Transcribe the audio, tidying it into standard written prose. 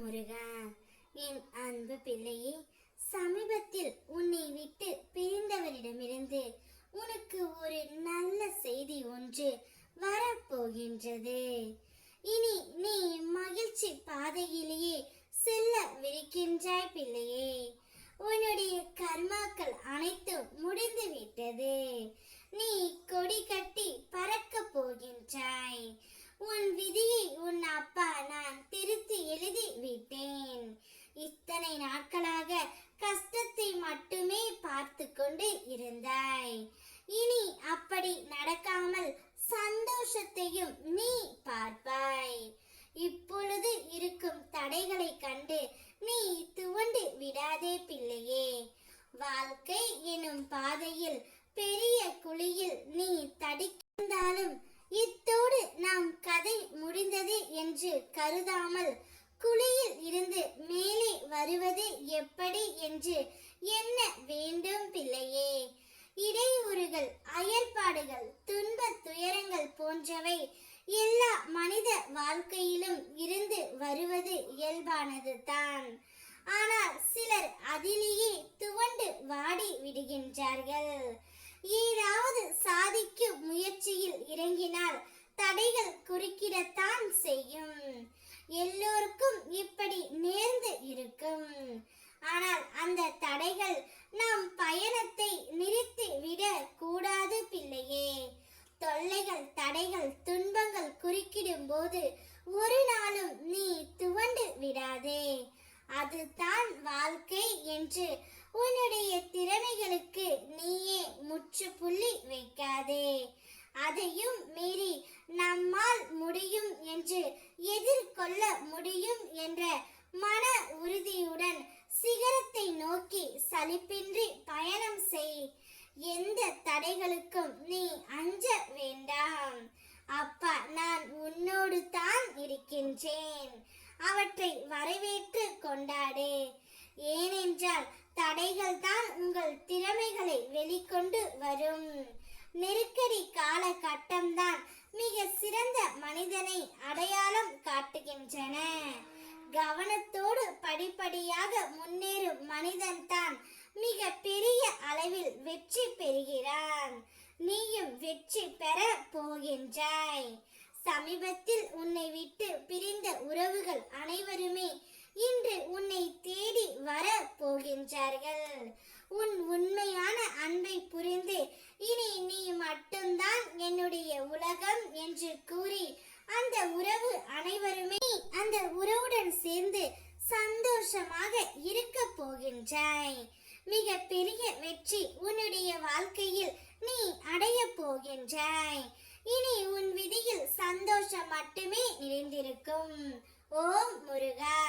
முருகா, என் அன்பு பிள்ளையே, சமீபத்தில் உன்னை விட்டு பிரிந்தவரிடமிருந்து உனக்கு ஒரு நல்ல செய்தி ஒன்று வரப்போகின்றது. இனி நீ மகிழ்ச்சி பாதையிலேயே செல்லவிருக்கின்றாய் பிள்ளையே. உன்னுடைய கர்மாக்கள் அனைத்தும் முடிந்து விட்டது. நீ கொடி கட்டி பறக்க போகின்றாய். உன் விதியை உன் அப்பா நான் திருத்தி எழுதி விட்டேன். இத்தனை நாட்களாக கஷ்டத்தை மட்டுமே பார்த்து கொண்டு இருந்தாய். இனி அப்படி நடக்காமல் சந்தோஷத்தையும் நீ பார்ப்பாய். இப்பொழுது இருக்கும் தடைகளை கண்டு நீ துவண்டு விடாதே பிள்ளையே. வாழ்க்கை எனும் பாதையில் பெரிய குழியில் நீ தடிக்கின்றாலும் இத்தோடு நாம் கதை முடிந்தது என்று கருதாமல் குழியில் இருந்து மேலே வருவது எப்படி என்று எண்ண வேண்டும் பிள்ளையே. இடையூறுகள், அயற்பாடுகள், துன்ப துயரங்கள் போன்றவை எல்லா மனித வாழ்க்கையிலும் இருந்து வருவது இயல்பானது தான். ஆனால் சிலர் அதிலேயே துவண்டு வாடி விடுகின்றார்கள். ஏதாவது சாதிக்கும் முயற்சியில் இறங்கினால் தடைகள் குறுக்கிடத்தான் செய்யும். எல்லோருக்கும் இப்படி நேர்ந்து இருக்கும். ஆனால் அந்த தடைகள் நம் பயணத்தை நிறுத்தி விட கூடாது பிள்ளையே. தொல்லைகள், தடைகள், துன்பங்கள் குறுக்கிடும் போது ஒரு நாளும் நீ துவண்டு விடாதே. அதுதான் வாழ்க்கை என்று உன்னுடைய திறமைகளுக்கு நீயே முற்றுப்புள்ளி வைக்காதே. அதையும் மீறி நம்மால் முடியும் என்று எதிர்கொள்ள முடியும் என்ற மன உறுதியுடன் சிகரத்தை நோக்கி சலிப்பின்றி பயணம் செய். எந்த தடைகளுக்கும் நீ அஞ்ச வேண்டாம். அப்பா நான் உன்னோடு தான் இருக்கின்றேன். அவற்றை வரவேற்று கொண்டாடு. ஏனென்றால் தடைகள் தான் உங்கள் திறமைகளை வெளிக்கொண்டு வரும். நெருக்கடி காலகட்டம்தான் மிக சிறந்த மனிதனை அடையாளம் காட்டுகின்றன. கவனத்தோடு படிப்படியாக முன்னேறும் மனிதன் தான் மிக பெரிய அளவில் வெற்றி பெறுகிறான். நீயும் வெற்றி பெற போகின்றாய். சமீபத்தில் உன்னை விட்டு பிரிந்த உறவுகள் அனைவருமே இன்று உன்னை தேடி வர போகின்றார்கள். உன் உண்மையான அன்பை புரிந்து இனி நீ மட்டும்தான் என்னுடைய உலகம் என்று கூறி அந்த உறவு அனைவருமே அந்த உறவுடன் சேர்ந்து சந்தோஷமாக இருக்க போகின்றாய். மிக பெரிய வெற்றி உன்னுடைய வாழ்க்கையில் நீ அடைய போகின்றாய். இனி உன் விதியில் சந்தோஷம் மட்டுமே நிறைந்திருக்கும். ஓம் முருகா.